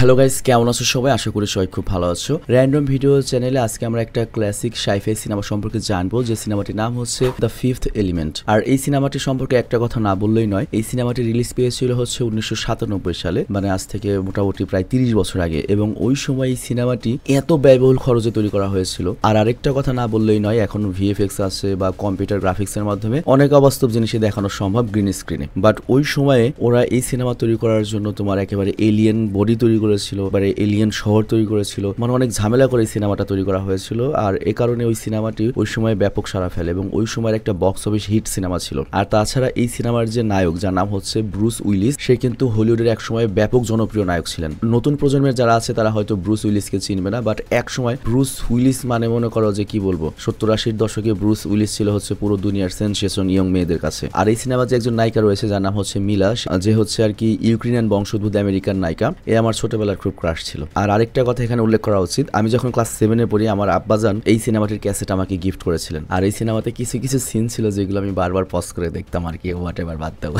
Hello guys, কেমন আছো সবাই? আশা করি সবাই খুব ভালো আছো। র্যান্ডম ভিডিও চ্যানেলে আজকে আমরা একটা ক্লাসিক সাইফাই সিনেমা সম্পর্কে জানবো, যে সিনেমাটির নাম হচ্ছে দ্য ফিফথ এলিমেন্ট। আর এই সিনেমাটি সম্পর্কে একটা কথা না বললেই নয়, এই সিনেমাটি রিলিজ পেয়েছিল হচ্ছে 1997 সালে, মানে আজ থেকে মোটামুটি প্রায় 30 বছর আগে। এবং ওই সময় এই সিনেমাটি এত ব্যয়বহুল খরচে তৈরি করা হয়েছিল। আর আরেকটা কথা না বললেই নয়, এখন ভিএফএক্স আছে বা কম্পিউটার গ্রাফিক্সের মাধ্যমে অনেক অবাস্তব জিনিসই দেখানো সম্ভব গ্রিন স্ক্রিনে। বাট ওই সময়ে ওরা এই সিনেমা তৈরি করার জন্য তোমার একেবারে এলিয়েন বডি তৈরি করেছিল, মানে এলিয়েন শহর তৈরি করেছিল, মানে অনেক ঝামেলা করে এই সিনেমাটা তৈরি করা হয়েছিল। আর এ কারণে ওই সিনেমাটি ওই সময় ব্যাপক সাড়া ফেলে এবং ওই সময়ের একটা বক্স অফিস হিট সিনেমা ছিল। আর তাছাড়া এই সিনেমার যে নায়ক, যার নাম হচ্ছে ব্রুস উইলিস, সে কিন্তু হলিউডের এক সময় ব্যাপক জনপ্রিয় নায়ক ছিলেন। নতুন প্রজন্মের যারা আছে তারা হয়তো ব্রুস উইলিসকে চিনবে না, বাট এক সময় ব্রুস উইলিস মানে মনে করো যে কি বলবো, 70-80 দশকে ব্রুস উইলিস ছিল হচ্ছে পুরো দুনিয়ার সেনসেশন ইয়ং মেয়েদের কাছে। আর এই সিনেমার যে একজন নায়িকা রয়েছে যার নাম হচ্ছে মিলা, যে হচ্ছে আর কি ইউক্রেনিয়ান বংশোদ্ভূত আমেরিকান নায়িকা, এ আমার ছোটবেলার খুব ক্রাশ ছিল। আর আরেকটা কথা এখানে উল্লেখ করা উচিত, আমি যখন ক্লাস 7-এ পড়ি আমার আব্বাজান এই সিনেমাটির ক্যাসেট আমাকে গিফট করেছিলেন। আর এই সিনেমাতে কিছু কিছু সিন ছিল যেগুলো আমি বারবার পজ করে দেখতাম আর কি, হোয়াট এভার, বাদ দেবো।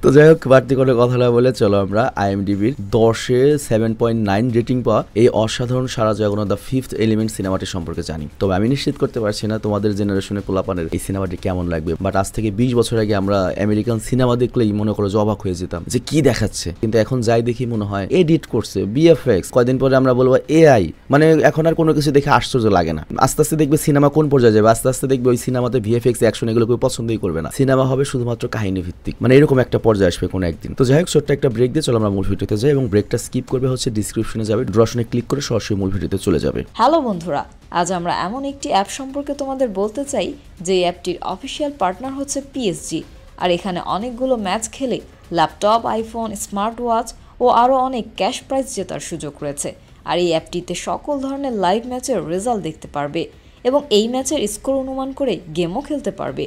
তো যাই হোক, বাড়তি করে কথা না বলে চলো আমরা আইএমডিবির 10-এ 7.9 রেটিং পাওয়া এই অসাধারণ সারা জগন্নাথ দ্য ফিফথ এলিমেন্ট সিনেমাটি সম্পর্কে জানি। তবে আমি নিশ্চিত করতে পারছি না তোমাদের জেনারেশনে পোলাপানের এই সিনেমাটি কেমন লাগবে। বাট আজ থেকে 20 বছর আগে আমরা আমেরিকান সিনেমা দেখলেই মনে করো অবাক হয়ে যেতাম যে কি দেখাচ্ছে, কিন্তু এখন যাই দেখি মনে হয় এডিট করছে, বিএফএক্স, কয়দিন পরে আমরা বলবো এআই, মানে এখন আর কোনো কিছু দেখে আশ্চর্য লাগে না। আস্তে আস্তে দেখবে সিনেমা কোন পর্যায়ে যাবে, আস্তে আস্তে দেখবে ওই সিনেমাতে ভিএফএক্স, অ্যাকশন এগুলো কেউ পছন্দই করবে না, সিনেমা হবে শুধুমাত্র কাহিনী ভিত্তিক, মানে এরকম একটা পর্যায়ে আসবে কোনো একদিন। তো যাই হোক, ছোট্ট একটা ব্রেক দিয়ে চলো আমরা মূল ভিডিওতে যাই, এবং ব্রেকটা স্কিপ করবে হচ্ছে ডিসক্রিপশনে যাবে, ড্রশনে ক্লিক করে সরাসরি মূল ভিডিওতে চলে যাবে। হ্যালো বন্ধুরা, আজ আমরা এমন একটি অ্যাপ সম্পর্কে তোমাদের বলতে চাই যে অ্যাপটির অফিসিয়াল পার্টনার হচ্ছে পিএসজি। আর এখানে অনেকগুলো ম্যাচ খেলে ল্যাপটপ, আইফোন, স্মার্ট ওয়াচ ও আরও অনেক ক্যাশ প্রাইজ জেতার সুযোগ রয়েছে। আর এই অ্যাপটিতে সকল ধরনের লাইভ ম্যাচের রেজাল্ট দেখতে পারবে এবং এই ম্যাচের স্কোর অনুমান করে গেমও খেলতে পারবে,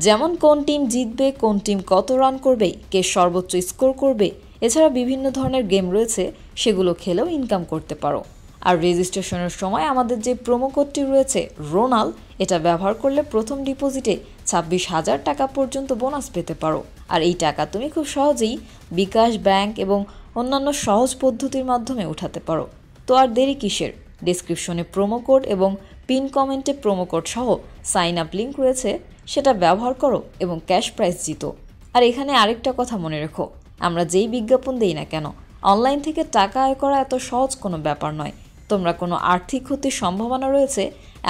যেমন কোন টিম জিতবে, কোন টিম কত রান করবে, কে সর্বোচ্চ স্কোর করবে। এছাড়া বিভিন্ন ধরনের গেম রয়েছে, সেগুলো খেলেও ইনকাম করতে পারো। আর রেজিস্ট্রেশনের সময় আমাদের যে প্রোমো কোডটি রয়েছে রোনাল, এটা ব্যবহার করলে প্রথম ডিপোজিটে 26,000 টাকা পর্যন্ত বোনাস পেতে পারো। আর এই টাকা তুমি খুব সহজেই বিকাশ, ব্যাংক এবং অন্যান্য সহজ পদ্ধতির মাধ্যমে উঠাতে পারো। তো আর দেরি কিসের, ডেসক্রিপশনে প্রোমো কোড এবং পিন কমেন্টে প্রোমো কোড সহ সাইন আপ লিঙ্ক রয়েছে, সেটা ব্যবহার করো এবং ক্যাশ প্রাইজ জিতো। আর এখানে আরেকটা কথা মনে রেখো, আমরা যেই বিজ্ঞাপন দেই না কেন, অনলাইন থেকে টাকা আয় করা এত সহজ কোনো ব্যাপার নয়। তোমরা কোনো আর্থিক ক্ষতির সম্ভাবনা রয়েছে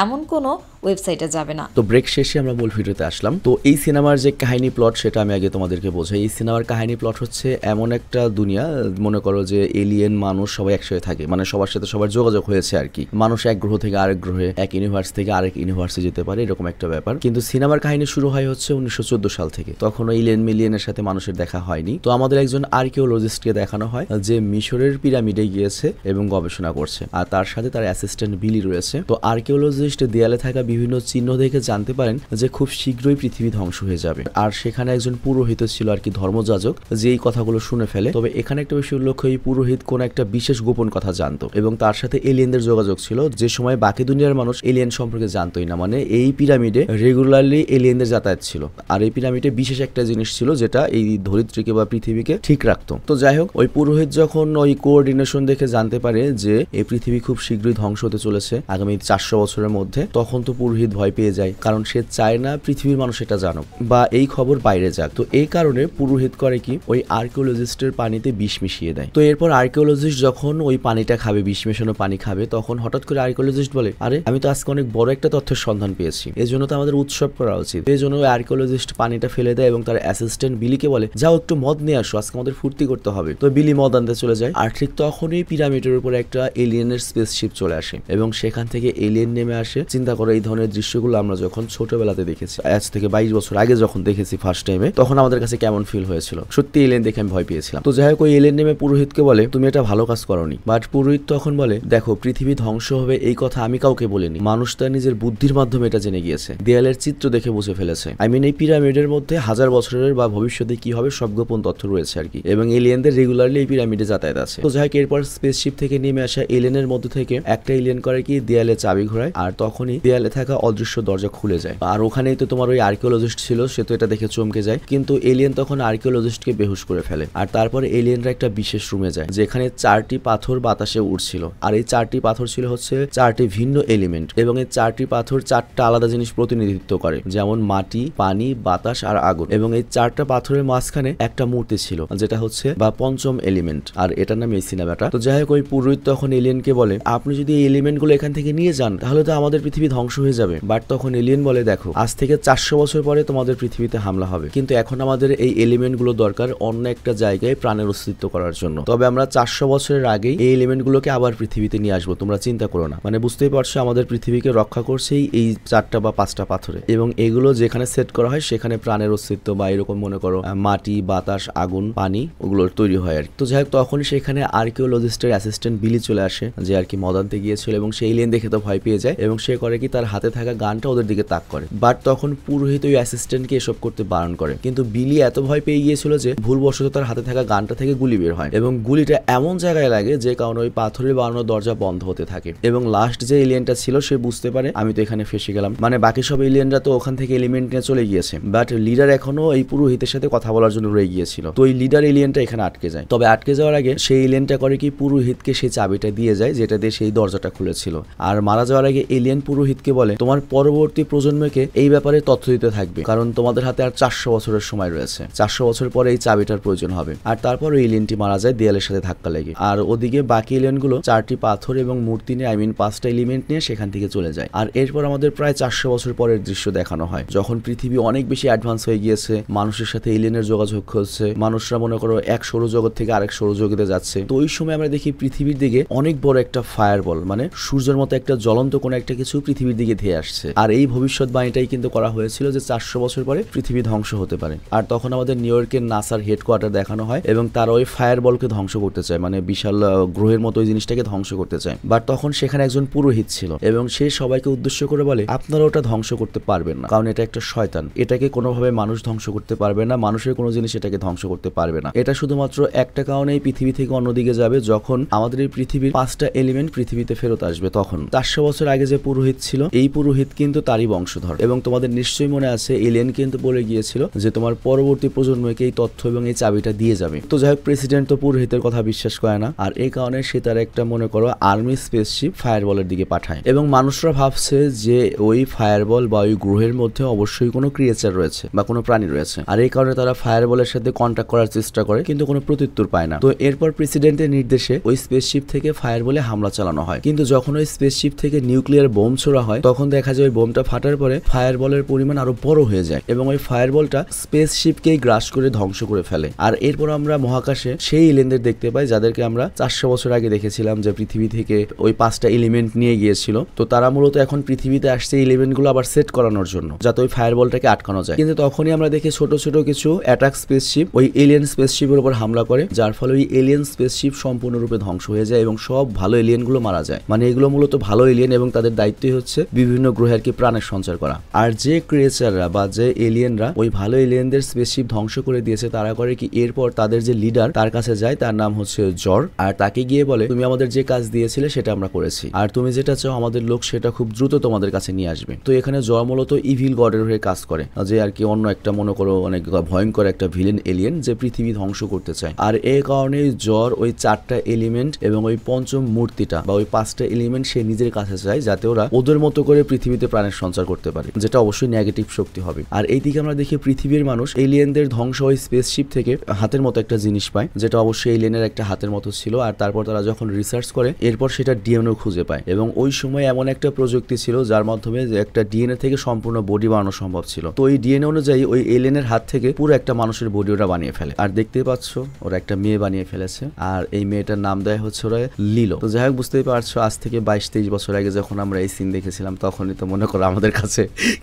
এমন কোনো ওয়েবসাইটে যাবে না। তো ব্রেক শেষে আমরা মূল ভিডিওতে আসলাম। তো এই সিনেমার যে কাহিনী প্লট সেটা আমি আগে তোমাদেরকে বোঝাই। এই সিনেমার কাহিনী প্লট হচ্ছে এমন একটা দুনিয়া, মনে করো যে এলিয়েন মানুষ সবাই একসাথে থাকে, মানে সবার সাথে সবার যোগাযোগ হয়েছে আর কি। মানুষ এক গ্রহ থেকে আরেক গ্রহে, এক ইউনিভার্স থেকে আরেক ইউনিভার্সে যেতে পারে, এরকম একটা ব্যাপার। কিন্তু সিনেমার কাহিনী শুরু হয় হচ্ছে 1914 সাল থেকে। তখনও এলিয়েন মিলিয়নের সাথে মানুষের দেখা হয়নি। তো আমাদের একজন আর্কিওলজিস্টকে দেখানো হয় যে মিশরের পিরামিডে গিয়েছে এবং গবেষণা করছে, আর তার সাথে তার অ্যাসিস্ট্যান্ট বিলি রয়েছে। তো আর্কিওলজিস্ট দেয়ালে থাকা বিভিন্ন চিহ্ন দেখে জানতে পারেন যে খুব শীঘ্রই পৃথিবী ধ্বংস হয়ে যাবে। আর সেখানে একজন পুরোহিত ছিল আর কি, ধর্মযাজক, যে এই কথাগুলো শুনে ফেলে। তবে এখানে একটা বিষয় উল্লেখ, এই পুরোহিত কোন একটা বিশেষ গোপন কথা জানতো এবং তার সাথে এলিয়েনদের যোগাযোগ ছিল, যে সময় বাকি দুনিয়ার মানুষ এলিয়েন সম্পর্কে জানতোই না। মানে এই পিরামিডে রেগুলারলি এলিয়েনদের যাতায়াত ছিল, আর এই পিরামিডে বিশেষ একটা জিনিস ছিল যেটা এই ধরিত্রীকে বা পৃথিবীকে ঠিক রাখতো। তো যাই হোক, ওই পুরোহিত যখন ওই কোঅর্ডিনেশন দেখে জানতে পারে যে এই পৃথিবী খুব শীঘ্রই ধ্বংস হতে চলেছে আগামী 400 বছরের মধ্যে, তখন তো পুরোহিত ভয় পেয়ে যায়, কারণ সে চায় না পৃথিবীর মানুষ এটা জানুক বা এই খবর বাইরে যাক। তো এই কারণে পুরোহিত করে কি, ওই আর্কিওলজিস্টের পানিতে বিষ মিশিয়ে দেয়। তো এরপর আর্কিওলজিস্ট যখন ওই পানিটা খাবে, বিষ মেশানো পানি খাবে, তখন হঠাৎ করে আর্কিওলজিস্ট বলে, আরে আমি তো আজকে অনেক বড় একটা তথ্যের সন্ধান পেয়েছি, এই জন্য তো আমাদের উৎসব করা উচিত। এই জন্য ওই আর্কিওলজিস্ট পানিটা ফেলে দেয় এবং তার অ্যাসিস্ট্যান্ট বিলিকে বলে, যাও একটু মদ নিয়ে আসো, আজকে আমাদের ফুর্তি করতে হবে। তো বিলি মদ আনতে চলে যায়। আর ঠিক তখনই পিরামিডের উপরে একটা এলিয়েনের স্পেসশিপ চলে আসে এবং সেখান থেকে এলিয়েন নেমে আসে। চিন্তা করো, এই ধরনের দৃশ্যগুলো আমরা যখন ছোটবেলাতে দেখেছি, আজ থেকে 22 বছর আগে যখন দেখেছি ফার্স্ট টাইমে, তখন আমাদের কাছে কেমন ফিল হয়েছিল। সত্যি এলিয়েন দেখে আমি ভয় পেয়েছিলাম। তো যাই হোক, ওই এলিয়েন নেমে পুরোহিতকে বলে, তুমি এটা ভালো কাজ করোনি। বাট পুরোহিত তখন বলে, দেখো পৃথিবী ধ্বংস হবে এই কথা আমি কাউকে বলিনি, মানুষ তার নিজের বুদ্ধির মাধ্যমে এটা জেনে গিয়েছে, দেয়ালের চিত্র দেখে বুঝে ফেলেছে। এই পিরামিডের মধ্যে 1000 বছরের বা ভবিষ্যতে কি হবে সব গোপন তথ্য রয়েছে আর কি, এবং এলিয়েনদের রেগুলারলি এই পিরামিডে যাতায়াত আছে। তো যাই হোক, এরপর স্পেসশিপ থেকে নেমে আসা এলিয়েনের মধ্যে থেকে একটা এলিয়েন করে কি, দেয়ালে চাবি ঘোরায়, আর তখনই দেয়ালে থাকা অদৃশ্য দরজা খুলে যায়। আর ওখানেই তো তোমার ওই আর্কিওলজিস্ট ছিল, সে তো এটা দেখে চমকে যায়, কিন্তু এলিয়েন তখন আর্কিওলজিস্টকে বেহুশ করে ফেলে। আর তারপরে এলিয়েনরা একটা বিশেষ রুমে যায় যেখানে 4টি পাথর বাতাসে উড়ছিল। আর এই 4টি পাথর ছিল হচ্ছে 4টি ভিন্ন এলিমেন্ট, এবং এই 4টি পাথর 4টা আলাদা জিনিস প্রতিনিধিত্ব করে, যেমন মাটি, পানি, বাতাস আর আগুন। এবং এই 4টা পাথরের মাঝখানে একটা মূর্তি ছিল যেটা হচ্ছে বা পঞ্চম এলিমেন্ট, আর এটার নাম এই সিনেমাটা। তো যাই হোক, ওই পুরোহিত তখন এলিয়েনকে বলে, আপনি যদি এই এলিমেন্ট গুলো এখান থেকে নিয়ে যান তাহলে তো আমাদের পৃথিবী ধ্বংস হয়ে যাবে। বাট তখন এলিয়েন বলে, দেখো, আজ থেকে 400 বছর পরে তোমাদের পৃথিবীতে হামলা হবে, কিন্তু এখন আমাদের এই এলিমেন্ট গুলো দরকার অন্য একটা জায়গায় প্রাণের অস্তিত্ব করার জন্য। তবে আমরা 400 বছরের আগেই এই এলিমেন্ট গুলোকে আবার পৃথিবীতে নিয়ে আসবো, তোমরা চিন্তা করো না। মানে বুঝতেই পারছো, আমাদের পৃথিবীকে রক্ষা করছেই এই 4টা বা 5টা পাথরে, এবং এগুলো যেখানে সেট করা হয় সেখানে প্রাণের অস্তিত্ব বা এরকম মনে করো মাটি, বাতাস, আগুন, পানি ওগুলো তৈরি হয় আর কি। তো যাই হোক, তখন সেখানে আর্কিওলজিস্টের অ্যাসিস্ট্যান্ট বিলি চলে আসে, যে আর কি মদান্তে গিয়েছিল, এবং সেই এলিয়েন দেখে তো ভয় পেয়ে যায়, এবং সে করে কি তার হাতে থাকা গানটা ওদের দিকে তাক করে। বাট তখন পুরোহিত ওই অ্যাসিস্ট্যান্টকে এসব করতে বারণ করে, কিন্তু বিলি এত ভয় পেয়ে গিয়েছিল যে ভুলবশত তার হাতে থাকা গানটা থেকে গুলি বের হয়, এবং গুলিটা এমন জায়গায় লাগে যে কারণে ওই পাথরের বানানো দরজা বন্ধ হতে থাকে। এবং লাস্ট যে এলিয়েনটা ছিল সে বুঝতে পারে আমি তো এখানে ফেসে গেলাম, মানে বাকি সব এলিয়েনরা তো ওখান থেকে এলিমেন্ট নিয়ে চলে গিয়েছে, বাট লিডার এখনো এই পুরোহিতের সাথে কথা বলার জন্য রয়ে গিয়েছিল। তো ওই লিডার এলিয়েনটা এখানে আটকে যায়। তবে আটকে যাওয়ার আগে সেই এলিয়েনটা করে কি পুরোহিতকে সেই চাবিটা দিয়ে যায় যেটা দিয়ে সেই দরজাটা খুলেছিল। আর মারা যাওয়ার আগে এলিয়েন পুরোহিতকে বলে, তোমার পরবর্তী প্রজন্মকে এই ব্যাপারে তথ্য দিতে থাকবে, কারণ তোমাদের হাতে আর 400 বছরের সময় রয়েছে, 400 বছর পরে এই চাবিটার প্রয়োজন হবে। আর তারপর ওই এলিয়েনটি মারা যায় দেয়ালের সাথে ধাক্কা লেগে। আর ওদিকে বাকি এলিয়েনগুলো 4টি পাথর এবং মূর্তি নিয়ে, 5টা এলিমেন্ট নিয়ে সেখান থেকে চলে যায়। আর এরপর আমাদের প্রায় 400 বছর পরের দৃশ্য দেখানো হয়, যখন পৃথিবী অনেক বেশি অ্যাডভান্স হয়ে গিয়েছে, মানুষের সাথে এলিয়েনের যোগাযোগ হচ্ছে, মানুষরা মনে করো এক সৌরজগৎ থেকে আরেক সৌরজগতে যাচ্ছে। তো ওই সময় আমরা দেখি পৃথিবীর দিকে অনেক বড় একটা ফায়ারবল, মানে সূর্যের মতো একটা জ্বলন্ত কোনো একটা কিছু পৃথিবীর দিকে ধেয়ে আসছে। আর এই ভবিষ্যৎবাণীটাই কিন্তু করা হয়েছিল যে 400 বছর পরে পৃথিবী ধ্বংস হতে পারে। আর তখন আমাদের নিউ ইয়র্কের নাসার হেডকোয়ার্টার দেখানো হয়, এবং তারা ওই ফায়ারবলকে ধ্বংস করতে চায়, মানে বিশাল গ্রহের মতো ওই জিনিসটাকে ধ্বংস করতে চায়। বাট তখন সেখানে একজন পুরোহিত ছিল, এবং সে সবাইকে উদ্দেশ্য করে বলে, আপনারা ওটা ধ্বংস করতে পারবেন না, কারণ এটা একটা শয়তান, এটাকে কোনোভাবে মানুষ ধ্বংস করতে পারবে না, মানুষের কোনো জিনিস এটাকে ধ্বংস করতে পারবে না। এটা শুধুমাত্র একটা কারণেই পৃথিবী থেকে অন্যদিকে যাবে, যখন আমাদের এই পৃথিবীর 5টা এলিমেন্ট পৃথিবীতে ফেরত আসবে। তখন 400 বছর আগে যে পুরোহিত ছিল, এই পুরোহিত কিন্তু তারই বংশধর। এবং তোমাদের নিশ্চয়ই মনে আছে, এলিয়েন কিন্তু বলে গিয়েছিল যে তোমার পরবর্তী প্রজন্মকে এই তথ্য এবং এই চাবিটা দিয়ে যাবে। তো যাই হোক, প্রেসিডেন্ট তো পুরোহিতের কথা বিশ্বাস করে না, আর এই কারণে সে তার একটা মনে করো আর্মি স্পেসশিপ ফায়ারবলের দিকে পাঠায়। এবং মানুষরা ভাবছে যে ওই ফায়ারবল বা ওই গ্রহের মধ্যে অবশ্যই কোনো ক্রিয়েচার রয়েছে বা কোনো প্রাণী রয়েছে, আর এই কারণে তারা ফায়ারবলের সাথে কন্ট্যাক্ট করার চেষ্টা করে, কিন্তু কোনো প্রত্যুত্তর পায় না। তো এরপর প্রেসিডেন্টের নির্দেশে ওই স্পেসশিপ থেকে ফায়ারবলে হামলা চালানো হয়, কিন্তু যখন ওই স্পেসশিপ থেকে নিউক্লিয়ার বোম ছোড়া হয় তখন দেখা যায় ওই বোমটা ফাটার পরে ফায়ারবলের পরিমাণ আরো বড় হয়ে যায়, এবং ওই ফায়ারবলটা স্পেসশিপকেই গ্রাস করে ধ্বংস করে ফেলে। আর এরপর আমরা মহাকাশে সেই এলিয়েনদের দেখতে পাই যাদেরকে আমরা 400 বছর আগে দেখেছিলাম, যে পৃথিবী থেকে ওই 5টা এলিমেন্ট নিয়ে গিয়েছিল। তো তারা মূলত এখন পৃথিবীতে আসছে এলিমেন্টগুলো আবার সেট করানোর জন্য, যাতে ওই ফায়ারবলটাকে আটকানো যায়। কিন্তু তখনই আমরা দেখি ছোট ছোট কিছু অ্যাটাক স্পেসশিপ ওই এলিয়েন স্পেসশিপের উপর হামলা করে, যার ফলে ওই এলিয়েন স্পেসশিপ সম্পূর্ণরূপে ধ্বংস হয়ে যায় এবং সব ভালো এলিয়েনগুলো মারা যায়। মানে এগুলো মূলত ভালো এলিয়েন, এবং তাদের দায়িত্বই হচ্ছে বিভিন্ন গ্রহে আর কি প্রাণের সঞ্চার করা। আর যে ক্রিয়েচাররা বা যে এলিয়েনরা ওই ভালো এলিয়েনদের স্পেসশিপ ধ্বংস করে দিয়েছে, তারা করে কি এরপর তাদের যে লিডার তার কাছে যায়, তার নাম হচ্ছে জর, আর তাকে গিয়ে বলে, তুমি আমাদের যে কাজ দিয়েছিলে সেটা আমরা করেছি, আর তুমি যেটা চাও আমাদের লোক সেটা খুব দ্রুত তোমাদের কাছে নিয়ে আসবে। তো এখানে জর মূলত ইভিল গডের হয়ে কাজ করে, যে আর কি অন্য একটা মনে করো অনেক ভয়ঙ্কর একটা ভিলেন এলিয়েন যে পৃথিবী ধ্বংস করতে চায়। আর এই কারণে জর ওই 4টা এলিমেন্ট এবং ওই পঞ্চম মূর্তিটা বা ওই 5টা এলিমেন্ট সে নিজের কাছে চায়, যাতে ওরা ওদের মতো করে পৃথিবীতে প্রাণের সঞ্চার করতে পারে, যেটা অবশ্যই নেগেটিভ শক্তি হবে। আর এইদিকে আমরা দেখি পৃথিবীর মানুষ এলিয়েনদের ধ্বংস ওই স্পেসশিপ থেকে হাতের মতো একটা জিনিস পায়, যেটা অবশ্যই এলিয়েনের একটা হাতের মতো ছিল। আর তারপর তারা যখন রিসার্চ করে এরপর সেটা ডিএনএ খুঁজে পায়, এবং ওই সময় এমন একটা প্রযুক্তি ছিল যার মাধ্যমে একটা ডিএনএ থেকে সম্পূর্ণ বডি বানানো সম্ভব ছিল। তো এই ডিএনএ অনুযায়ী ওই এলিয়েনের হাত থেকে পুরো একটা মানুষের বডি ওরা বানিয়ে ফেলে। আর দেখতে পাচ্ছ ওরা একটা মেয়ে বানিয়ে ফেলেছে, আর এই মেয়েটার নাম দেয় হচ্ছে ওরা লিলো। তো যাই হোক, বুঝতেই পারছো আজ থেকে 22-23 বছর আগে যখন আমরা এই সিন দেখেছিলাম, তখনই তো মনে করো আমাদের কাছে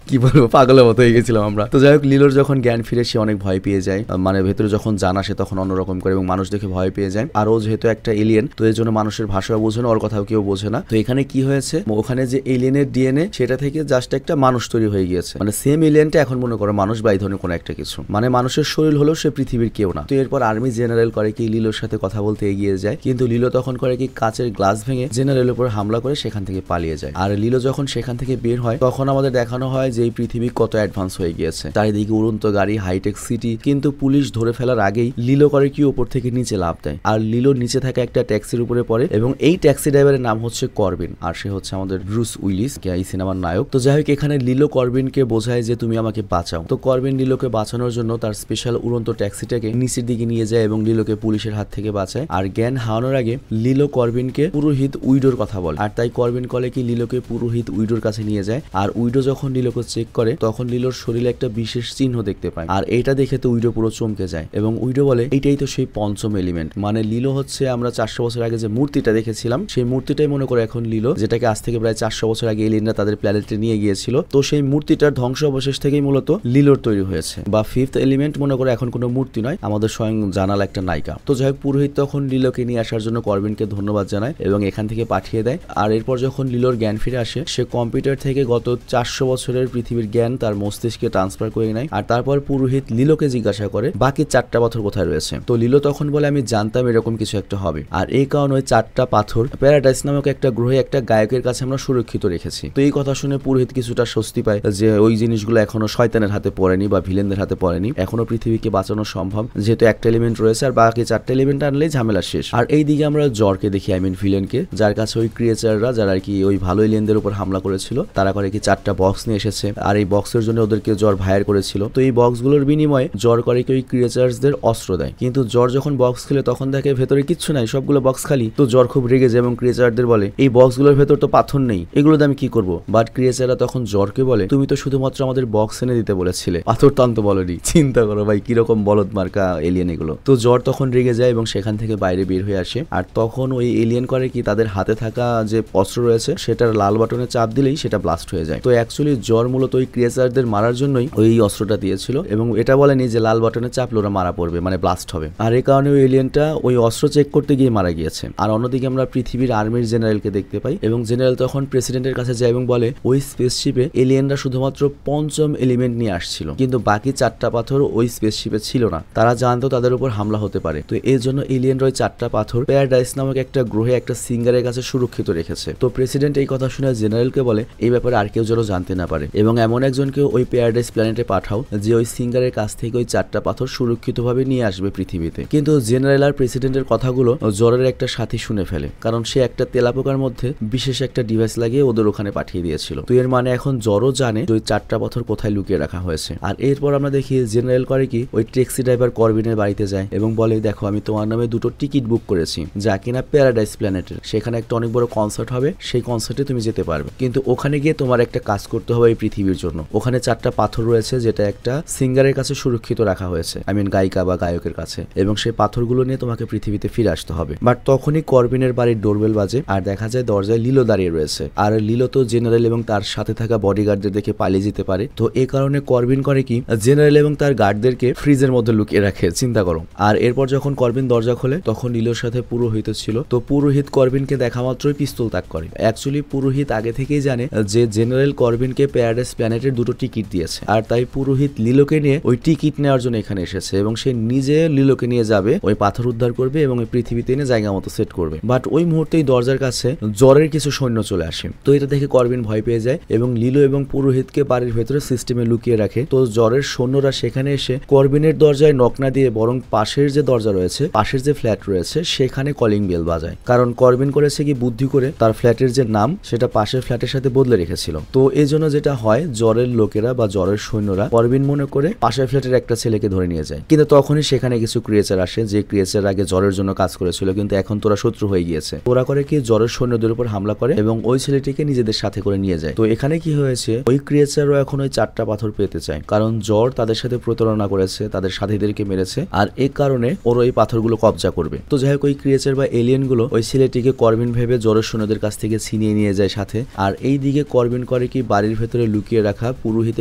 কি বলবো পাগলের মতো হয়ে গেছিলাম আমরা। তো যাই হোক, লিলোর যখন জ্ঞান ফিরে সে অনেক ভয় পেয়ে যায়, মানে ভেতরে যখন জানা সে তখন অন্যরকম করে, এবং মানুষ দেখে ভয় পেয়ে যায়। আর ও যেহেতু একটা এলিয়েন, তো এর জন্য মানুষের ভাষাও বোঝে না, ওর কথাও কেউ বোঝে না। তো এখানে কি হয়েছে, ওখানে যে এলিয়েনের ডিএনএ সেটা থেকে জাস্ট একটা মানুষ তৈরি হয়ে গিয়েছে, মানে সেম এলিয়েনটা এখন মনে করো মানুষ বা এই ধরনের কোনো একটা কিছু, মানে মানুষের শরীর হলো সে পৃথিবীর কেউ না। তো এরপর আর্মি জেনারেল করে কি লিলোর সাথে কথা বলতে এগিয়ে যায়, কিন্তু লিলো তখন করে কি কাচের গ্লাস ভেঙে জেনারেলের উপর হামলা করে সেখান থেকে পালিয়ে যায়। আর লিলো যখন সেখান সেখান থেকে বের হয় তখন আমাদের দেখানো হয় যে এই পৃথিবী কত অ্যাডভান্স হয়ে গিয়েছে, চারিদিকে উড়ন্ত গাড়ি, হাইটেক সিটি। কিন্তু পুলিশ ধরে ফেলার আগেই লিলো করে কি উপর থেকে নিচে লাফ দেয়, আর লিলো নিচে থাকা একটা ট্যাক্সির উপরে পড়ে এবং এই ট্যাক্সি ড্রাইভারের নাম হচ্ছে করবিন, আর সে হচ্ছে আমাদের ব্রুস উইলিস, এই সিনেমার নায়ক। তো যাই হোক, এখানে লিলো করবিনকে বোঝায় যে তুমি আমাকে বাঁচাও। তো করবিন লিলোকে বাঁচানোর জন্য তার স্পেশাল উড়ন্ত ট্যাক্সিটাকে নিচের দিকে নিয়ে যায় এবং লিলোকে পুলিশের হাত থেকে বাঁচায়। আর জ্ঞান হারানোর আগে লিলো করবিনকে পুরোহিত উইডোর কথা বলে, আর তাই করবিন কলে কি লিলোকে পুরোহিত উইডোর কাছে নিয়ে যায়। আর উইডো যখন লিলোকে চেক করে তখন লিলোর শরীরে একটা বিশেষ চিহ্ন দেখতে পায়, আর এটা দেখে তো উইডো পুরো চমকে যায় এবং উইডো বলে এইটাই তো সেই পঞ্চম এলিমেন্ট, মানে লিলো হচ্ছে আমরা 400 বছর আগে যে মূর্তিটা দেখেছিলাম সেই মূর্তিটাই মনে করে এখন লিলো, যেটাকে আজ থেকে প্রায় 400 বছর আগে এলিয়েনরা তাদের প্ল্যানেটে নিয়ে গিয়েছিল। তো সেই মূর্তিটার ধ্বংস অবশেষ থেকেই মূলত লিলোর তৈরি হয়েছে, বা ফিফথ এলিমেন্ট মনে করে এখন কোনো মূর্তি নয়, আমাদের স্বয়ং জানাল একটা নায়িকা। তো যাই হোক, পুরোহিত তখন লিলোকে নিয়ে আসার জন্য করবিনকে ধন্যবাদ জানায় এবং এখান থেকে পাঠিয়ে দেয়। আর এরপর যখন লিলোর জ্ঞান ফিরে আসে, সে কম্পিউটার থেকে গত 400 বছরের পৃথিবীর জ্ঞান তার মস্তিষ্কে ট্রান্সফার করে নেয়। আর তারপর পুরোহিত লিলোকে জিজ্ঞাসা করে বাকি 4টা পাথর কোথায় রয়েছে। তো লিলো তখন বলে আমি জানতাম এরকম কিছু একটা হবে, আর এই কারণে ওই 4টা পাথর প্যারাডাইস নামক একটা গ্রহে একটা গায়কের কাছে আমরা সুরক্ষিত রেখেছি। তো এই কথা শুনে পুরোহিত কিছুটা স্বস্তি পায় যে ওই জিনিসগুলো এখনো শয়তানের হাতে পড়েনি বা ভিলেনদের হাতে পড়েনি, এখনো পৃথিবীকে বাঁচানো সম্ভব, যেহেতু একটা এলিমেন্ট রয়েছে আর বাকি 4টা এলিমেন্ট আনলেই ঝামেলা শেষ। আর এই দিকে আমরা জরকে দেখি, আই মিন ভিলেনকে, যার কাছে ওই ক্রিয়েচাররা যারা আর কি ওই ভালো এলিয়েনদের উপর হামলা করেছিল তারা করে কি 4টা বক্স নিয়ে এসেছে, আর এই বক্সের জন্য ওদেরকে জ্বর ভায়ার করেছিল। তো এই বক্সগুলোর বিনিময়ে জ্বর করে কি ওই ক্রিয়েচার্সদের অস্ত্র দেয়, কিন্তু জ্বর যখন বক্স খুলে তখন দেখে ভেতরে কিচ্ছু নাই, সবগুলো বক্স খালি। তো জ্বর খুব রেগে যায় এবং ক্রিয়েচারদের বলে এই বক্সগুলোর ভেতর তো পাথর নেই, এগুলো আমি কি করবো। বাট ক্রিয়েচাররা তখন জ্বরকে বলে তুমি তো শুধুমাত্র আমাদের বক্স এনে দিতে বলেছিলে, পাথর তো আনতে বলনি। চিন্তা করো ভাই কিরকম বলদ মার্কা এলিয়েন এগুলো। তো জ্বর তখন রেগে যায় এবং সেখান থেকে বাইরে বের হয়ে আসে। আর তখন ওই এলিয়েন করে কি তাদের হাতে থাকা যে অস্ত্র রয়েছে সেটার লাল বাটনে চাপ দিলেই সেটা ব্লাস্ট হয়ে যায়। তো অ্যাকচুয়ালি জ্বর মূলত ওই ক্রিয়েচারদের মারার জন্যই ওই অস্ত্রটা দিয়েছিল এবং এটা বলেনি যে লাল বাটনে চাপলে ওরা মারা পড়বে, মানে ব্লাস্ট হবে। আর এই কারণে ওই এলিয়েনটা ওই অস্ত্র চেক করতে গিয়ে মারা গিয়েছে। আর অন্যদিকে আমরা পৃথিবীর আর্মির জেনারেলকে দেখতে পাই এবং জেনারেল তখন প্রেসিডেন্টের কাছে যায় এবং বলে ওই স্পেসশিপে এলিয়েনরা শুধুমাত্র পঞ্চম এলিমেন্ট নিয়ে আসছিল, কিন্তু বাকি 4টা পাথর ওই স্পেসশিপে ছিল না, তারা জানতো তাদের উপর হামলা হতে পারে। তো এর জন্য এলিয়েনরা ওই 4টা পাথর প্যারাডাইস নামক একটা গ্রহে একটা সিঙ্গারের কাছে সুরক্ষিত রেখেছে। তো প্রেসিডেন্ট এই কথা শুনে জেনারেলকে বলে এই ব্যাপারে আর কেউ যেন জানতে না পারে এবং এমন একজনকে ওই প্যারাডাইস প্ল্যানেটে পাঠাও যে ওই সিঙ্গারের কাছ থেকে ওই 4টা পাথর সুরক্ষিতভাবে নিয়ে আসবে পৃথিবীতে। কিন্তু জেনারেল আর প্রেসিডেন্টের কথাগুলো জ্বরের একটা সাথী শুনে ফেলে, কারণ সে একটা তেলাপোকার মধ্যে বিশেষ একটা ডিভাইস লাগিয়ে ওদের ওখানে পাঠিয়ে দিয়েছিল। তো এর মানে এখন জ্বরও জানে যে ওই 4টা পাথর কোথায় লুকিয়ে রাখা হয়েছে। আর এরপর আমরা দেখি জেনারেল করে কি ওই ট্যাক্সি ড্রাইভার করবিনের বাড়িতে যায় এবং বলে দেখো আমি তোমার নামে 2টো টিকিট বুক করেছি যা কিনা প্যারাডাইস প্ল্যানেটের, সেখানে একটা অনেক বড় কনসার্ট হবে, সেই কনসার্টে তুমি যেতে পারবে, কিন্তু ওখানে গিয়ে তোমার একটা কাজ করতে হবে এই পৃথিবীর জন্য। ওখানে 4টা পাথর রয়েছে যেটা একটা সিঙ্গারের কাছে সুরক্ষিত রাখা হয়েছে, আই মিন গায়িকা বা গায়কের কাছে, এবং সেই পাথরগুলো নিয়ে তোমাকে পৃথিবীতে ফিরে আসতে হবে। বাট তখনই করবিনের বাড়ির ডোরবেল বাজে আর দেখা যায় দরজায় লিলো দাঁড়িয়ে রয়েছে। আর লিলো তো জেনারেল এবং তার সাথে থাকা বডিগার্ডদের দেখে পালিয়ে যেতে পারে। তো এই কারণে করবিন করে কি জেনারেল এবং তার গার্ডদেরকে ফ্রিজের মধ্যে লুকিয়ে রাখে, চিন্তা করো। আর এরপর যখন করবিন দরজা খোলে তখন লিলোর সাথে পুরোহিত ছিল। তো পুরোহিত করবিনকে দেখা মাত্রই পিস্তল তাক করে। অ্যাকচুয়ালি পুরোহিত আগে থেকেই জানে যে জেনারেল করবিনকে প্যারাডাইস প্ল্যানেটের 2টো টিকিট দিয়েছে, আর তাই পুরোহিত লিলোকে নিয়ে ওই টিকিট নেওয়ার জন্য এখানে এসেছে এবং সে নিজে লিলোকে নিয়ে যাবে, ওই পাথর উদ্ধার করবে এবং ওই পৃথিবীতে এনে জায়গা মতো সেট করবে। বাট ওই মুহূর্তেই দরজার কাছে জ্বরের কিছু সৈন্য চলে আসে। তো এটা দেখে করবিন ভয় পেয়ে যায় এবং লিলো এবং পুরোহিতকে বাড়ির ভেতরে সিস্টেমে লুকিয়ে রাখে। তো জ্বরের সৈন্যরা সেখানে এসে করবিনের দরজায় নক না দিয়ে বরং পাশের যে দরজা রয়েছে, পাশের যে ফ্ল্যাট রয়েছে সেখানে কলিং বেল বাজায়, কারণ করবিন করেছে কি বুদ্ধি করে তার ফ্ল্যাটের যে নাম সেটা পাশের ফ্ল্যাটের সাথে বদলে রেখেছিল। তো এই জন্য যেটা হয় জ্বরের লোকেরা বা জ্বরের সৈন্যরা করবিন মনে করে পাশের ফ্ল্যাটের একটা ছেলেকে ধরে নিয়ে যায়, কিন্তু তখনই সেখানে কিছু ক্রিয়েচার আসে যে ক্রিয়েচার আগে জ্বরের জন্য কাজ করেছিল কিন্তু এখন তোরা শত্রু হয়ে গিয়েছে। ওরা করে কি জ্বরের সৈন্যদের উপর হামলা করে এবং ওই ছেলেটিকে নিজেদের সাথে করে নিয়ে যায়। তো এখানে কি হয়েছে, ওই ক্রিয়েচারও এখন ওই 4টা পাথর পেতে চায়, কারণ জ্বর তাদের সাথে প্রতারণা করেছে, তাদের সাথীদেরকে মেরেছে, আর এই কারণে ওরা এই পাথরগুলো কবজা করবে। তো যাই হোক ওই ক্রিয়েচার বা এলিয়েন গুলো ওই ছেলেটিকে করবিন ভেবে জ্বরের সৈন্যদের কাছ থেকে ছিনিয়ে নিয়ে যায় সাথে। আর এই দিকে করবিন করে কি বাড়ির ভেতরে লুকিয়ে রাখা পুরোহিত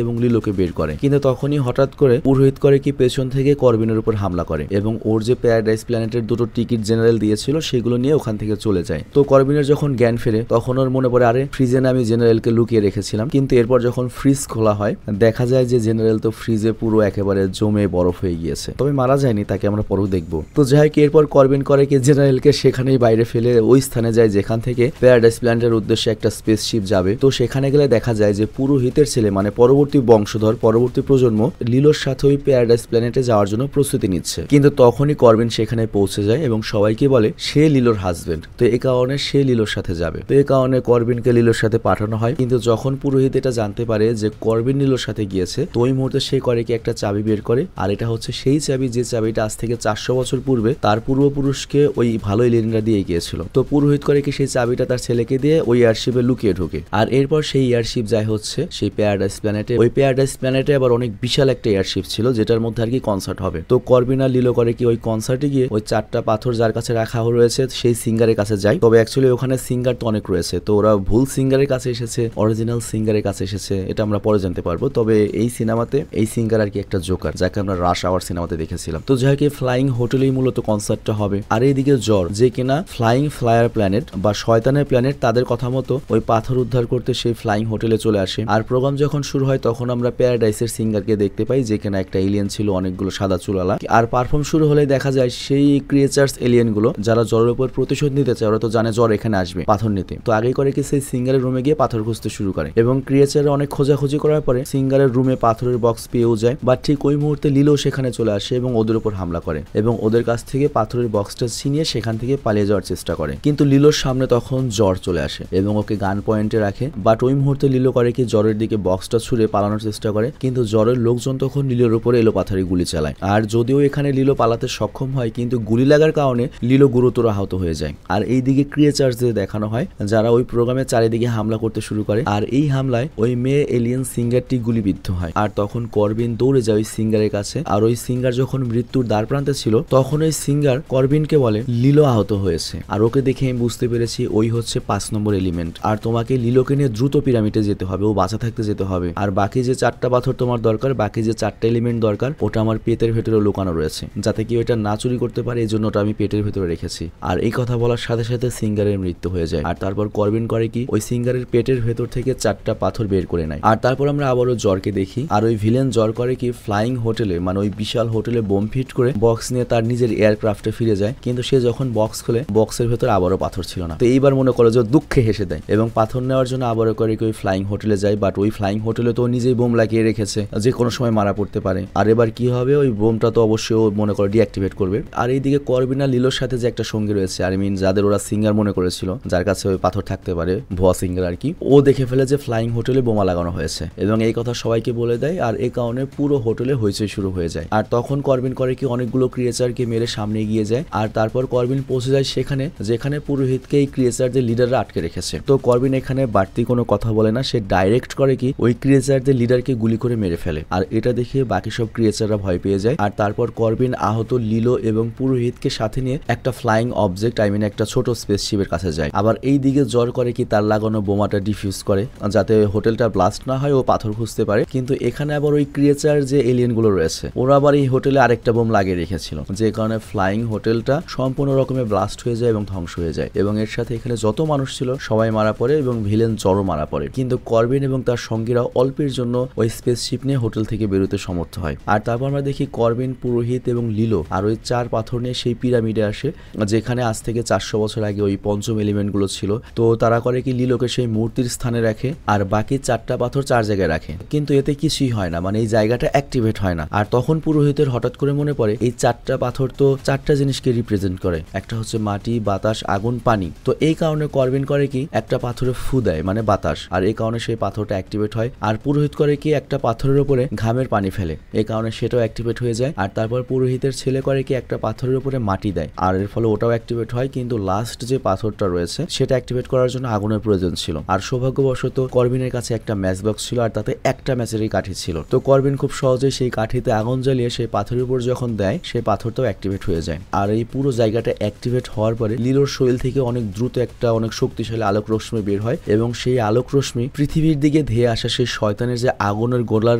এবং লিলোকে বের করে, কিন্তু তখনই হঠাৎ করে পুরোহিত করে কি পেছন থেকে করবিনের উপর হামলা করে এবং ওর যে প্যারাডাইস প্ল্যানেটের 2টো টিকিট জেনারেল দিয়েছিল সেগুলো নিয়ে ওখান থেকে চলে যায়। তো করবিনের যখন জ্ঞান ফেরে তখন ওর মনে পড়ে আরে ফ্রিজে আমি জেনারেলকে লুকিয়ে রেখেছিলাম, কিন্তু এরপর যখন ফ্রিজ খোলা হয় দেখা যায় যে জেনারেল তো ফ্রিজে পুরো একেবারে জমে বরফ হয়ে গিয়েছে, তবে মারা যায়নি, তাকে আমরা পরেও দেখবো। তো যাই হোক এরপর করবিন করে কি জেনারেলকে সেখানেই বাইরে ফেলে ওই স্থানে যায় যেখান থেকে প্যারাডাইস প্ল্যানেটের উদ্দেশ্যে একটা স্পেসশিপ যাবে। তো সেখানে গেলে দেখা যায় যে পুরোহিতের ছেলে মানে পরবর্তী বংশধর, পরবর্তী প্রজন্ম লিলোর সাথে ওই প্যারাডাইস প্ল্যানেটে যাওয়ার জন্য প্রস্তুতি নিচ্ছে। কিন্তু তখনই করবিন সেখানে পৌঁছে যায় এবং সবাইকে বলে সে লিলোর হাজবেন্ড। তো এই কারণে সে লিলোর সাথে যাবে। তো এই কারণে করবিনকে লিলোর সাথে পাঠানো হয়। কিন্তু যখন পুরোহিত এটা জানতে পারে যে করবিন লিলোর সাথে গিয়েছে, তো ওই মুহূর্তে সে করে কি একটা চাবি বের করে, আর এটা হচ্ছে সেই চাবি যে চাবিটা আজ থেকে 400 বছর পূর্বে তার পূর্বপুরুষকে ওই ভালো এলিয়েনরা দিয়ে গিয়েছিল। তো পুরোহিত করে কি সেই চাবিটা তার ছেলেকে দিয়ে ওই এয়ারশিপে লুকিয়ে ঢোকে। আর এরপর সেই এয়ারশিপ যায় হচ্ছে সেই প্যারাডাইস প্ল্যানেটে। ওই প্যারাডাইস প্ল্যানেটে আবার অনেক বিশাল একটা এয়ারশিপ ছিল যেটার মধ্যে আর কি কনসার্ট হবে। তো করবিন আর লিলো করে কি ওই কনসার্টে গিয়ে ওই 4টা পাথর যার কাছে রাখা রয়েছে সেই সিঙ্গারের কাছে যায়। তবে অ্যাকচুয়ালি ওখানে সিঙ্গার তো অনেক রয়েছে, তো ওরা ভুল সিঙ্গারের কাছে এসেছে, অরিজিনাল সিঙ্গারের কাছে এসেছে, এটা আমরা পরে জানতে পারবো। তবে এই সিনেমাতে এই সিঙ্গার আর কি একটা জোকার, যাকে আমরা রাশ আওয়ার সিনেমাতে দেখেছিলাম। তো যাই হোক ফ্লাইং হোটেলেই মূলত কনসার্টটা হবে। আর এইদিকে জ্বর, যে কিনা ফ্লাইং ফ্লায়ার প্ল্যানেট বা শয়তানের প্ল্যানেট, তাদের কথা মতো ওই পাথর উদ্ধার করতে সেই ফ্লাইং হোটেলে চলে আসে। আর প্রোগ্রাম যখন শুরু হয় তখন আমরা প্যারাডাইসের সিঙ্গারকে দেখতে পাই, যে কিনা একটা এলিয়েন ছিল, অনেকগুলো সাদা চুলালা। আর পারফর্ম শুরু হলে দেখা যায় সেই ক্রিয়েচার্স এলিয়েন গুলো যারা জ্বরের উপর প্রতিশোধ নিতে চায়, ওরা তো জানে জ্বর এখানে আসবে পাথর নিতে। তো আগে করে কি সেই সিঙ্গারের রুমে গিয়ে পাথর খুঁজতে শুরু করে এবং ক্রিয়েচার অনেক খোঁজাখুঁজি করার পরে সিঙ্গারের রুমে পাথরের বক্স পেয়েও যায়। বা ঠিক ওই মুহূর্তে লিলো সেখানে চলে আসে এবং ওদের উপর হামলা করে এবং ওদের কাছ থেকে পাথরের বক্সটা ছিনিয়ে সেখান থেকে পালিয়ে যাওয়ার চেষ্টা করে। কিন্তু লিলোর সামনে তখন জ্বর চলে আসে এবং ওকে গান পয়েন্টে রাখে। বাট ওই মুহূর্তে লিলো করে কি জ্বরের দিকে বক্সটা ছুঁড়ে পালানোর চেষ্টা করে, কিন্তু জ্বরের লোকজন তখন লিলোর উপরে এলোপাথারি গুলি চালায়। আর যদিও এখানে লিলো পালাতে সক্ষম হয়, কিন্তু গুলি লাগার কারণে লিলো গুরুতর আহত হয়ে যায়। আর এইদিকে ক্রিয়েচার্সদের দেখানো হয় যারা ওই প্রোগ্রামের চারিদিকে হামলা করতে শুরু করে। আর এই হামলায় ওই মেয়ে এলিয়েন সিঙ্গারটি গুলিবিদ্ধ হয়। আর তখন করবিন দৌড়ে যায় ওই সিঙ্গারের কাছে। আর ওই সিঙ্গার যখন মৃত্যুর দ্বার প্রান্তে ছিল তখন ওই সিঙ্গার করবিনকে বলে লিলো আহত হয়েছে। আর ওকে দেখে আমি বুঝতে পেরেছি ওই হচ্ছে 5 নম্বর এলিমেন্ট। আর তোমাকে লিলোকে নিয়ে দ্রুত পিরামিডে যেতে হবে, ও বাঁচা থাকতে যেতে হবে। আর বাকি যে 4টা পাথর তোমার দরকার, বাকি যে 4টা এলিমেন্ট দরকার, ওটা আমার পেটের ভেতরে লুকানো রয়েছে, যাতে কি ওটা না চুরি করতে পারে, এই জন্য ওটা আমি পেটের ভেতরে রেখেছি। আর এই কথা বলার সাথে সাথে সিঙ্গারের মৃত্যু হয়ে যায়। আর তারপর করবিন করে কি ওই সিঙ্গারের পেটের ভেতর থেকে 4টা পাথর বের করে নেয়। আর তারপর আমরা আবারও জ্বরকে দেখি। আর ওই ভিলেন জ্বর করে কি ফ্লাইং হোটেলে মানে ওই বিশাল হোটেলে বোম ফিট করে বক্স নিয়ে তার নিজের এয়ারক্রাফটে ফিরে যায়। কিন্তু সে যখন বক্স খোলে বক্সের ভেতর আবারও পাথর ছিল না। তো এইবার মনে করে যে দুঃখে হেসে দেয় এবং পাথর নেওয়ার জন্য আবারও করে কি ওই ফ্লাইং হোটেলে যায়। বাট ওই ফ্লাইং হোটেলে তো নিজেই বোম লাগিয়ে রেখেছে, যে কোনো সময় মারা পড়তে পারে। আর এবার কি হবে, ওই বোমটা তো অবশ্যই ও মনে করে ডিঅ্যাক্টিভেট করবে। আর এইদিকে করবিন আর লিলোর সাথে যে একটা সঙ্গী রয়েছে, আর মিন যাদের ওরা সিঙ্গার মনে করেছিল, যার কাছে ওই পাথর থাকতে পারে, ভুয়া সিঙ্গার আর কি, ও দেখে ফেলে যে ফ্লাইং হোটেলে বোমা লাগানো হয়েছে এবং এই কথা সবাইকে বলে দেয়। আর এই কারণে পুরো হোটেলে হইচই শুরু হয়ে যায়। আর তখন করবিন করে কি অনেকগুলো ক্রিয়েচারকে মেরে সামনে এগিয়ে যায়। আর তারপর করবিন পৌঁছে যায় সেখানে যেখানে পুরোহিতকে এই ক্রিয়েচারদের লিডাররা আটকে রেখেছে। তো করবিন এখানে বাড়তি কোনো কথা বলে না, সে ডাইরেক্ট করে কি ওই ক্রিয়েচারদের লিডারকে গুলি করে মেরে ফেলে। আর এটা দেখে বাকি সব ক্রিয়েচাররা ভয় পেয়ে যায়। আর তারপর করবিন আহত লিলো এবং পুরোহিতকে সাথে নিয়ে একটা ফ্লাইং অবজেক্ট একটা ছোট স্পেসশিপের কাছে যায়। আবার এই দিকে জ্বর করে কি তার লাগানো বোমাটা ডিফিউজ করে যাতে হোটেলটা ব্লাস্ট না হয়, ও পাথর খুঁজতে পারে। কিন্তু এখানে আবার ওই ক্রিয়েচার যে এলিয়েন গুলো রয়েছে ওরা আবার এই হোটেলে আরেকটা বোম লাগিয়ে রেখেছিল, যে কারণে ফ্লাইং হোটেলটা সম্পূর্ণ রকমের ব্লাস্ট হয়ে যায় এবং ধ্বংস হয়ে যায়। এবং এর সাথে এখানে যত মানুষ ছিল সবাই মারা পড়ে এবং ভিলেন জ্বরও মারা পড়ে। কিন্তু করবিন এবং তার সঙ্গীরা অল্পের জন্য ওই স্পেসশিপ নিয়ে হোটেল থেকে বেরোতে সমর্থ হয়। আর তারপর আমরা দেখি করবিন, পুরোহিত এবং লিলো আর ওই 4 পাথর নিয়ে সেই পিরামিডে আসে, যেখানে আজ থেকে 400 বছর আগে ওই পঞ্চম এলিমেন্ট গুলো ছিল। তো তারা করে কি লিলোকে সেই মূর্তির স্থানে রাখে আর বাকি 4টা পাথর 4 জায়গায় রাখে। কিন্তু এতে কিছুই হয় না, মানে এই জায়গাটা অ্যাক্টিভেট হয় না। আর তখন পুরোহিতের হঠাৎ করে মনে পড়ে এই 4টা পাথর তো 4টা জিনিসকে রিপ্রেজেন্ট করে, একটা হচ্ছে মাটি, বাতাস, আগুন, পানি। তো এই কারণে করবিন করে কি একটা পাথরে ফু দেয়, মানে বাতাস, আর এই কারণে সেই পাথরটা অ্যাক্টিভেট হয়। আর পুরোহিত করে কি একটা পাথরের উপরে ঘামের পানি ফেলে, এই কারণে সেটাও অ্যাক্টিভেট হয়ে যায়। আর তারপর পুরোহিতের ছেলে করে কি একটা পাথরের উপরে মাটি দেয়, আর এর ফলে ওটাও অ্যাক্টিভেট হয়। কিন্তু লাস্ট যে পাথরটা রয়েছে সেটা অ্যাক্টিভেট করার জন্য আগুনের প্রয়োজন ছিল। আর সৌভাগ্যবশত করবিনের কাছে একটা ম্যাচ বক্স ছিল আর তাতে একটা ম্যাচেরই কাঠি ছিল। তো করবিন খুব সহজে সেই কাঠিতে আগুন জ্বালিয়ে সেই পাথরের উপর যখন দেয় সেই পাথরটাও অ্যাক্টিভেট হয়ে যায়। আর এই পুরো জায়গাটা অ্যাক্টিভেট হওয়ার পরে লিলোর শরীর থেকে অনেক দ্রুত একটা অনেক শক্তিশালী আলোক রশ্মি বের হয় এবং সেই আলোক রশ্মি পৃথিবীর দিকে ধেয়ে আসা সেই শয়তানের যে আগুনের গোলার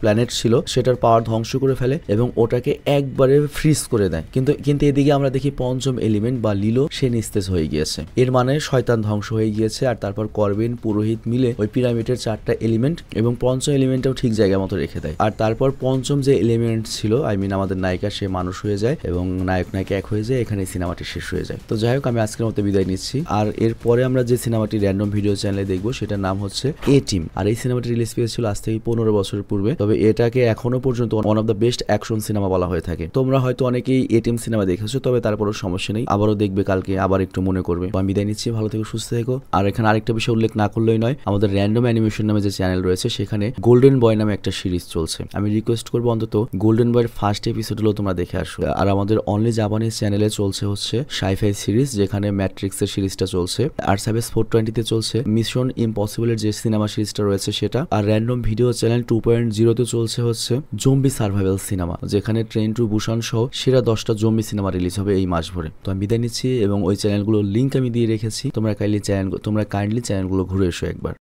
প্ল্যানেট ছিল সেটার পাওয়ার ধ্বংস করে ফেলে এবং ওটাকে একবারে ফ্রিজ করে দেয়। কিন্তু এদিকে আমরা দেখি পঞ্চম এলিমেন্ট বা লিলো সে নিস্তেজ হয়ে গিয়েছে, এর মানে শয়তান ধ্বংস হয়ে গিয়েছে। আর তারপর করবিন, পুরোহিত মিলে ওই পিরামিডের 4টা এলিমেন্ট এবং পঞ্চম এলিমেন্টটাও ঠিক জায়গা মতো রেখে দেয়। আর তারপর পঞ্চম যে এলিমেন্ট ছিল আমাদের নায়িকা সে মানুষ হয়ে যায় এবং নায়ক নায়িকা এক হয়ে যায়। এখানে সিনেমাটি শেষ হয়ে যায়। তো যাই হোক, আমি আজকের মতো বিদায় নিচ্ছি। আর এরপরে আমরা যে সিনেমাটি র্যান্ডম ভিডিও চ্যানেলে দেখব দেখবো সেটার নাম হচ্ছে এ টিম। আর এই সিনেমাটি রিলিজ পেয়েছিল আজ থেকে 15 বছর পূর্বে। তবে এটাকে এখনো পর্যন্ত one of the best action cinema বলা হয়ে থাকে। তোমরা হয়তো অনেকেই এ টিম সিনেমা দেখেছো, তবে তারপরও সমস্যা নেই, আবারও দেখবে কালকে, আবার একটু মনে করবে। আমি বিদায় নিচ্ছি, ভালো থেকো, সুস্থ থেকো। আর এখানে আরেকটা বিষয় উল্লেখ না করলেই নয়, আমাদের র্যান্ডম অ্যানিমেশন নামে যে চ্যানেল রয়েছে সেখানে গোল্ডেন বয় নামে একটা সিরিজ চলছে। আমি রিকোয়েস্ট করবো অন্তত গোল্ডেন বয়ের ফার্স্ট এপিসোড হলো তোমরা দেখে আসো। আর আমাদের অনলি জাপানিজ চ্যানেলে চলছে হচ্ছে সাইফাই সিরিজ, যেখানে ম্যাট্রিক্সের সিরিজটা চলছে। আর সাবেস 420 চলছে মিশন ইম্পসিবলের যে সিনেমা সিরিজটা রয়েছে সেটা। আর র্যান্ডম ভিডিও চ্যানেল 2.0 তে চলছে হচ্ছে জম্বি সার্ভাইভাল সিনেমা, যেখানে ট্রেন টু বুসান সহ সেরা 10টা জম্বি সিনেমা রিলিজ হবে এই মাস ভরে। তো আমি বিদায় নিচ্ছি এবং ওই চ্যানেলগুলোর লিঙ্ক আমি দিয়ে রেখেছি, তোমরা কাইন্ডলি চ্যানেলগুলো ঘুরে এসো একবার।